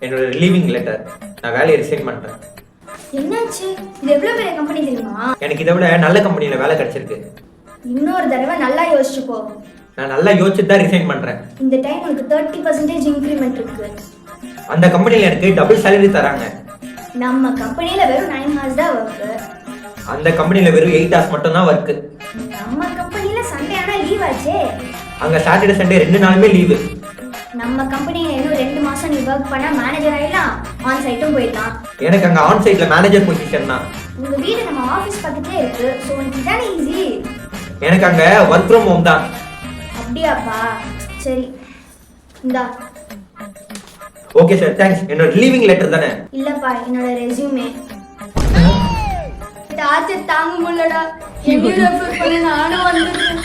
என்னோட relieving letter. நான் வேலையை ரிசைன் பண்றேன். என்னாச்சு? இது எவ்வளவு பெரிய கம்பெனி தெரியுமா? எனக்கு இதை விட நல்ல கம்பெனில வேலை கிடைச்சிருக்கு. இன்னொரு தடவை நல்லா யோசிச்சுக்கோ. நான் நல்லா யோசிச்சு தான் ரிசைன் பண்றேன். இந்த டைம் உனக்கு 30% இன்கிரிமெண்ட் இருக்கு. அந்த கம்பெனில எனக்கு டபுள் salary தராங்க. நம்ம கம்பெனில வெறும் 9 hours தான் ஒர்க். அந்த கம்பெனில வெறும் 8 hours மட்டும் தான் ஒர்க். நம்ம கம்பெனில சண்டே ஆனா லீவ் ஆச்சே. அங்க சாட்டர்டே சண்டே 2 நாளுமே லீவு. நம்ம கம்பெனில இன்னும் 2 மாசம் நீ ஒர்க் பண்ணா மேனேஜர் ஆயிடலாம், ஆன் சைட்டும் போயிடலாம். எனக்கு அங்க ஆன் சைட்ல மேனேஜர் பொசிஷன் தான். உங்க வீடு நம்ம ஆபீஸ் பக்கத்துலயே இருக்கு, சோ உனக்கு இதானே ஈஸி. எனக்கு அங்க ஒர்க் ஃப்ரம் ஹோம் தான். அப்படியாப்பா? சரி இந்தா. Okay sir, thanks. என்னோட ரிலீவிங் லெட்டர் தானே? இல்லப்பா, என்னோட ரெஸ்யூமே. டார்ச்சர் தாங்க முடியலடா. எங்கேயும் ரெஃபர் பண்ண நானும் வந்துட்டேன்.